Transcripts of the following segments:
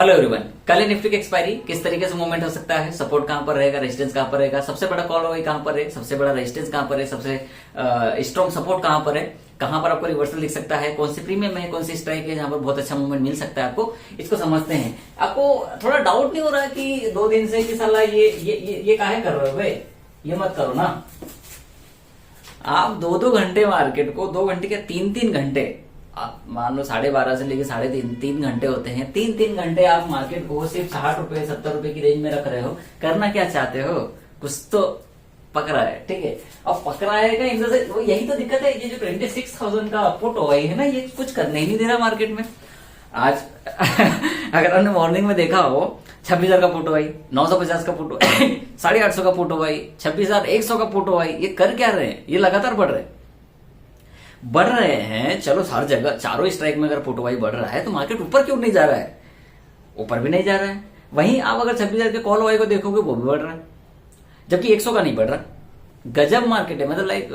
Hello everyone, कल Nifty की expiry किस तरीके से मूवमेंट हो सकता है, सपोर्ट कहां पर रहेगा, रेजिस्टेंस कहां पर रहेगा, सबसे बड़ा कॉल वही कहां पर है, सबसे बड़ा रेजिस्टेंस कहां पर है, सबसे स्ट्रॉन्ग सपोर्ट कहां पर है, कहां पर आपको रिवर्सल दिख सकता है, कौन सी प्रीमियम है, कौन सी स्ट्राइक है जहां पर बहुत अच्छा मूवमेंट मिल सकता है आपको, इसको समझते हैं। आपको थोड़ा डाउट नहीं हो रहा कि 2 दिन से कि साला ये काहे कर रहे हो भाई, ये मत करो ना। आप 2-2 घंटे मार्केट को, 2 घंटे क्या 3-3 घंटे, आप मान लो 12:30 से लेके 3:30 घंटे होते हैं, 3-3 घंटे आप मार्केट को सिर्फ 60 रुपए 70 रुपए की रेंज में रख रहे हो। करना क्या चाहते हो, कुछ तो पकड़ा है, ठीक है। अब पकड़ा है का इन से यही तो दिक्कत है, ये जो 26,000 का पुट हुई है ना, ये कुछ करने ही नहीं दे रहा मार्केट में। आज अगर हमने मॉर्निंग में देखा हो 26,000 का पुट हुई, 950 का पुट हुई, 850 का पुट हुई, 26,100 का पुट हुई, ये कर क्या रहे हैं, ये लगातार बढ़ रहे हैं। चलो हर जगह चारों स्ट्राइक में अगर पुटवाई बढ़ रहा है तो मार्केट ऊपर क्यों नहीं जा रहा है, ऊपर भी नहीं जा रहा है। वहीं आप अगर 26,000 के कॉल वाई को देखोगे वो भी बढ़ रहा है, जबकि 100 का नहीं बढ़ रहा। गजब मार्केट है, मतलब लाइक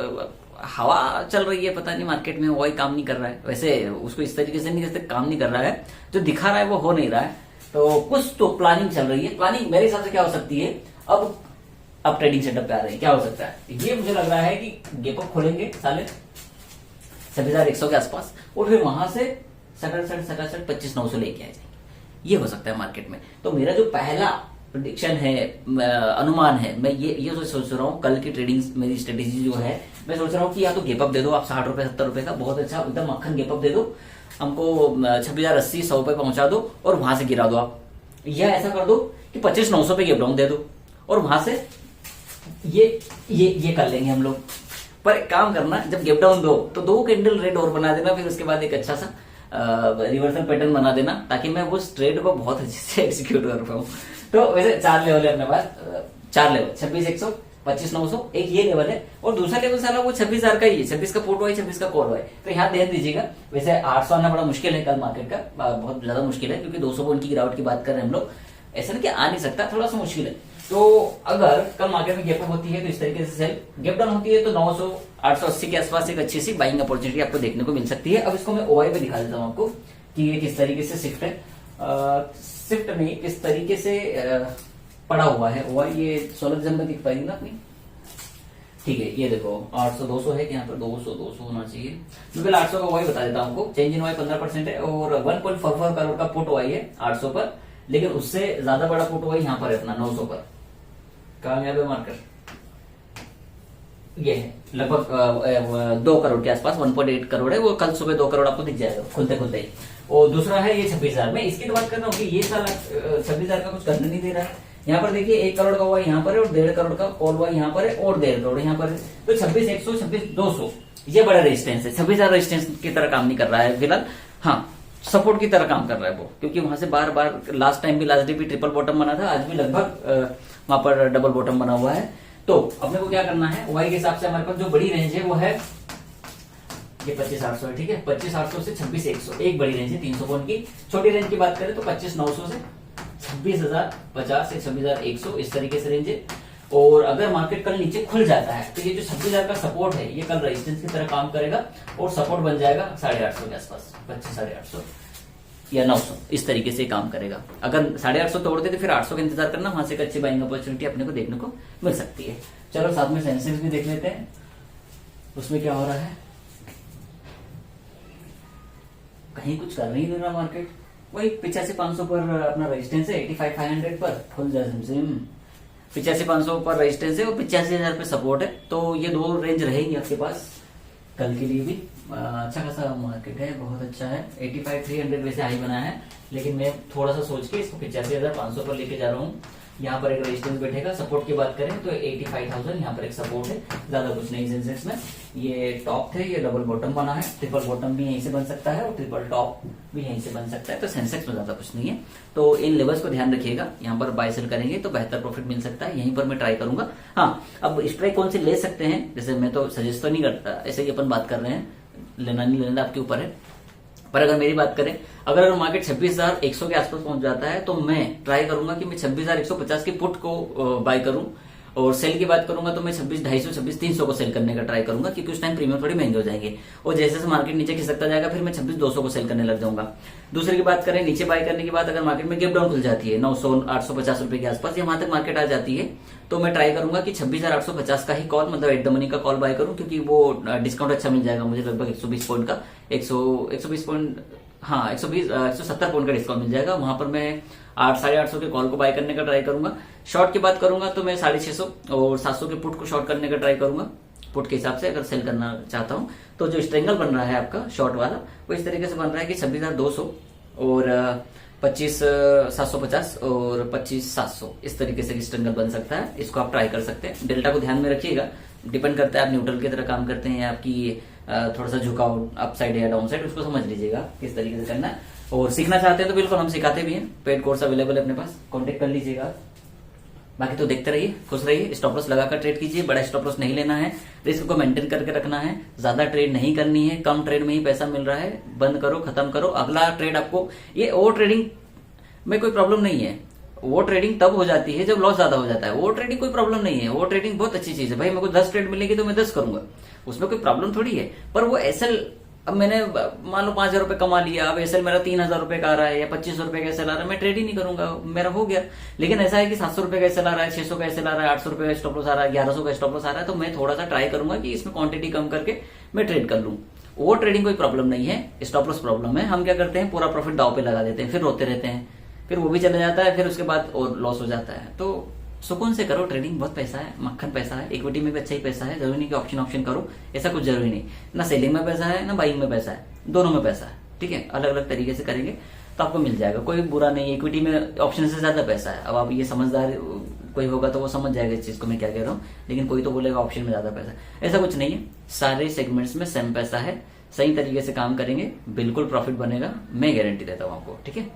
हवा चल रही है, पता नहीं मार्केट में वही काम नहीं कर रहा है। वैसे उसको इस तरीके से नहीं, जैसे काम नहीं कर रहा है, जो दिखा रहा है वो हो नहीं रहा है। तो कुछ तो प्लानिंग चल रही है। प्लानिंग मेरे हिसाब से क्या हो सकती है, अब ट्रेडिंग सेटअप पे आ रहे हैं, क्या हो सकता है, ये मुझे लग रहा है कि गेप अप खोलेंगे साले 26,100 के आसपास, और फिर वहां से 25,900 लेके आ जाएंगे। ये हो सकता है मार्केट में। तो मेरा जो पहला प्रेडिक्शन है, अनुमान है, मैं ये सोच रहा हूँ, कल की ट्रेडिंग मेरी स्ट्रेटेजी जो है, मैं सोच रहा हूँ कि या तो गेप अप दे दो आप 60 रुपए 70 रुपए का, बहुत अच्छा एकदम मक्खन गेप अप दे दो हमको, 26,080 100 रुपए पहुंचा दो और वहां से गिरा दो आप, या ऐसा कर दो कि 25,900 पे गेप डाउन दे दो और वहां से ये कर लेंगे हम लोग। पर एक काम करना, जब गेप डाउन दो तो 2 कैंडल रेड और बना देना, फिर उसके बाद एक अच्छा सा रिवर्सल पैटर्न बना देना, ताकि मैं उस ट्रेड को बहुत अच्छे से एग्जीक्यूट कर पाऊं। तो वैसे 4 लेवल है अपने पास, 4 लेवल 26,100, 25,900, एक ये लेवल है, और दूसरा लेवल साला वो 26,000 का ही है, 26 का पुट हुआ है, 26 का कॉल हुआ है। तो यहाँ ध्यान दीजिएगा। वैसे 800 आना बड़ा मुश्किल है कल मार्केट का, बहुत ज्यादा मुश्किल है, क्योंकि 200 पॉइंट की गिरावट की बात कर रहे हैं हम लोग। ऐसा नहीं कि आ नहीं सकता, थोड़ा सा मुश्किल है। तो अगर कल मार्केट में गेप अप होती है तो इस तरीके से सेल, गेप डाउन होती है तो 900 880 के आसपास एक अच्छी सी बाइंग अपॉर्चुनिटी आपको देखने को मिल सकती है। अब इसको मैं ओआई पे दिखा देता हूं आपको कि ये किस तरीके से शिफ्ट है, शिफ्ट नहीं, किस तरीके से पड़ा हुआ है ओआई। ये 16 दिसंबर दिख पाएगी ना अपनी, ठीक है। ये देखो 800 200 है, यहाँ पर 200 होना चाहिए। मैं पहले 800 का ओआई बता देता हूं आपको। चेंज इन ओआई 15% है और 1.44 करोड़ का पुट ओआई है 800 पर, लेकिन उससे ज्यादा बड़ा पुट ओआई यहाँ पर है अपना 900 पर। कामयाब है मार्केट, ये है लगभग 2 करोड़ के आसपास, 1.8 करोड़ है वो। कल सुबह 2 करोड़ आपको दिख जाएगा खुलते खुलते ही। और दूसरा है ये 26,000 में, इसकी तो बात कर रहा हूँ कि ये साला 26,000 का कुछ करने नहीं दे रहा है। यहाँ पर देखिए 1 करोड़ का हुआ यहाँ पर है, और 1.5 करोड़ का कॉल हुआ यहाँ पर है, और 1.5 करोड़ यहाँ पर है। तो 26,100 26,200 ये बड़ा रेजिस्टेंस है। 26,000 रेजिस्टेंस की तरह काम नहीं कर रहा है फिलहाल, हाँ सपोर्ट की तरह काम कर रहा है वो, क्योंकि वहां से बार बार लास्ट टाइम भी, लास्ट डे भी ट्रिपल बॉटम बना था, आज भी लगभग वहां पर डबल बॉटम बना हुआ है। तो अपने को क्या करना है, वाई के हिसाब से हमारे पास जो बड़ी रेंज है वो है ये 25,800 है, ठीक है। 25,800 से 26,100 एक बड़ी रेंज है 300 पॉइंट की। छोटी रेंज की बात करें तो 25,900 से 26,050 से 26,100 इस तरीके से रेंज है। और अगर मार्केट कल नीचे खुल जाता है तो ये जो 26,000 का सपोर्ट है ये कल रेजिस्टेंस की तरह काम करेगा और सपोर्ट बन जाएगा 850 के आसपास, 25,850 या 900 इस तरीके से काम करेगा। अगर 850 तोड़ते तो फिर 800 का इंतजार करना, वहां से एक अच्छी बाइंग अपॉर्चुनिटी अपने को देखने को मिल सकती है। चलो साथ में सेंसेक्स भी देख लेते हैं, उसमें क्या हो रहा है। कहीं कुछ कर नहीं रहा मार्केट, वही 85,500 पर अपना रेजिस्टेंस है, 85,500 पर फुल जैसे 85,500 पर रेजिस्टेंस है और 85,000 पे सपोर्ट है। तो ये 2 रेंज रहेंगी आपके पास कल के लिए भी। अच्छा खासा मार्केट है, बहुत अच्छा है। 85,300 वैसे हाई बना है, लेकिन मैं थोड़ा सा सोच के इसको 85,500 पर लेके जा रहा हूँ। यहाँ पर एक रेजिस्टेंस बैठेगा। सपोर्ट की बात करें तो 85,000 यहाँ पर एक सपोर्ट है, ज्यादा कुछ नहीं सेंसेक्स में। ये टॉप थे, ये डबल बॉटम बना है, ट्रिपल बॉटम भी यहीं से बन सकता है और ट्रिपल टॉप भी यहीं से बन सकता है। तो सेंसेक्स में ज्यादा कुछ नहीं है। तो इन लेवल्स को ध्यान रखिएगा, यहाँ पर बाय सेल करेंगे तो बेहतर प्रॉफिट मिल सकता है, यहीं पर मैं ट्राई करूंगा। हाँ, अब स्ट्राइक कौन से ले सकते हैं, जैसे मैं तो सजेस्ट तो नहीं करता, ऐसे ही अपन बात कर रहे हैं, लेना नहीं लेना आपके ऊपर है। पर अगर मेरी बात करें, अगर मार्केट 26,100 के आसपास पहुंच जाता है तो मैं ट्राई करूंगा कि मैं 26,150 के पुट को बाय करूं और सेल की बात करूंगा तो मैं 26,250, 26,300 को सेल करने का ट्राई करूंगा, क्योंकि उस टाइम प्रीमियम थोड़ी महंगे हो जाएंगे। और जैसे जैसे मार्केट नीचे खिसकता जाएगा फिर मैं 26,200 को सेल करने लग जाऊंगा। दूसरे की बात करें, नीचे बाय करने की बात, अगर मार्केट में गैप डाउन खुल जाती है 900, 850 रुपए के आसपास या वहां तक मार्केट आ जाती है, तो मैं ट्राई करूंगा कि 26,850 का ही कॉल, मतलब एट द मनी का कॉल बाय करूं, क्योंकि वो डिस्काउंट अच्छा मिल जाएगा मुझे, लगभग 120 पॉइंट का, 120 पॉइंट, हाँ 170 पॉइंट का डिस्काउंट मिल जाएगा। वहां पर मैं 800-850 के कॉल को बाय करने का ट्राई करूंगा। शॉर्ट की बात करूंगा तो मैं 650 और 700 के पुट को शॉर्ट करने का ट्राई करूंगा, पुट के हिसाब से अगर सेल करना चाहता हूं। तो जो स्ट्रेंगल बन रहा है आपका शॉर्ट वाला, वो इस तरीके से बन रहा है कि 26,200 और 25,750 और 25,700, इस तरीके से स्ट्रेंगल बन सकता है। इसको आप ट्राई कर सकते हैं। डेल्टा को ध्यान में रखिएगा, डिपेंड करता है आप न्यूट्रल की तरह काम करते हैं या आपकी थोड़ा सा झुकाव अप साइड या डाउन साइड, उसको समझ लीजिएगा किस तरीके से करना है। और सीखना चाहते हैं तो बिल्कुल हम सिखाते भी हैं, पेड कोर्स अवेलेबल है अपने पास, कॉन्टेक्ट कर लीजिएगा। बाकी तो देखते रहिए, खुश रहिए, स्टॉप लॉस लगाकर ट्रेड कीजिए। बड़ा स्टॉप लॉस नहीं लेना है, रिस्क को मेंटेन करके रखना है, ज्यादा ट्रेड नहीं करनी है, कम ट्रेड में ही पैसा मिल रहा है, बंद करो, खत्म करो। अगला ट्रेड आपको, ये ओवर ट्रेडिंग में कोई प्रॉब्लम नहीं है। वो ट्रेडिंग तब हो जाती है जब लॉस ज्यादा हो जाता है। वो ट्रेडिंग कोई प्रॉब्लम नहीं है, वो ट्रेडिंग बहुत अच्छी चीज है भाई। मेरे को 10 ट्रेड मिलेगी तो मैं 10 करूंगा, उसमें कोई प्रॉब्लम थोड़ी है। पर वो एसएल, अब मैंने मान लो 5,000 रुपए कमा लिया, अब एसएल मेरा 3,000 रुपए का आ रहा है या 2,500 रुपए का एसएल आ रहा है, मैं ट्रेड ही नहीं करूंगा, मेरा हो गया। लेकिन ऐसा है कि 700 रुपए का एसएल आ रहा है, 600 का एसएल आ रहा है, 800 रुपए का स्टॉप लॉस आ रहा है, 1100 का स्टॉप लॉस आ रहा है, तो मैं थोड़ा सा ट्राई करूंगा कि इसमें क्वांटिटी कम करके मैं ट्रेड कर लूं। वो ट्रेडिंग कोई प्रॉब्लम नहीं है, स्टॉप लॉस प्रॉब्लम है। हम क्या करते हैं, पूरा प्रॉफिट दाव पे लगा देते हैं, फिर रोते रहते हैं, फिर वो भी चला जाता है, फिर उसके बाद और लॉस हो जाता है। तो सुकून से करो ट्रेडिंग, बहुत पैसा है, मक्खन पैसा है। इक्विटी में भी अच्छा ही पैसा है, जरूरी नहीं कि ऑप्शन करो, ऐसा कुछ जरूरी नहीं। ना सेलिंग में पैसा है ना बाइंग में पैसा है, दोनों में पैसा है। ठीक है, अलग अलग तरीके से करेंगे तो आपको मिल जाएगा, कोई बुरा नहीं है। इक्विटी में ऑप्शन से ज्यादा पैसा है। अब आप ये समझदार कोई होगा तो वो समझ जाएगा इस चीज को मैं क्या कह रहा हूँ, लेकिन कोई तो बोलेगा ऑप्शन में ज्यादा पैसा है। ऐसा कुछ नहीं है, सारे सेगमेंट्स में सेम पैसा है। सही तरीके से काम करेंगे बिल्कुल प्रॉफिट बनेगा, मैं गारंटी देता हूँ आपको। ठीक है,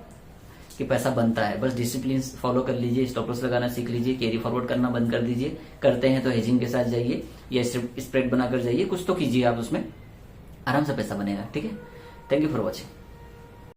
कि पैसा बनता है, बस डिसिप्लिन फॉलो कर लीजिए, स्टॉप लॉस लगाना सीख लीजिए, कैरी फॉरवर्ड करना बंद कर दीजिए। करते हैं तो हेजिंग के साथ जाइए या स्प्रेड बनाकर जाइए, कुछ तो कीजिए आप, उसमें आराम से पैसा बनेगा। ठीक है, थैंक यू फॉर वॉचिंग।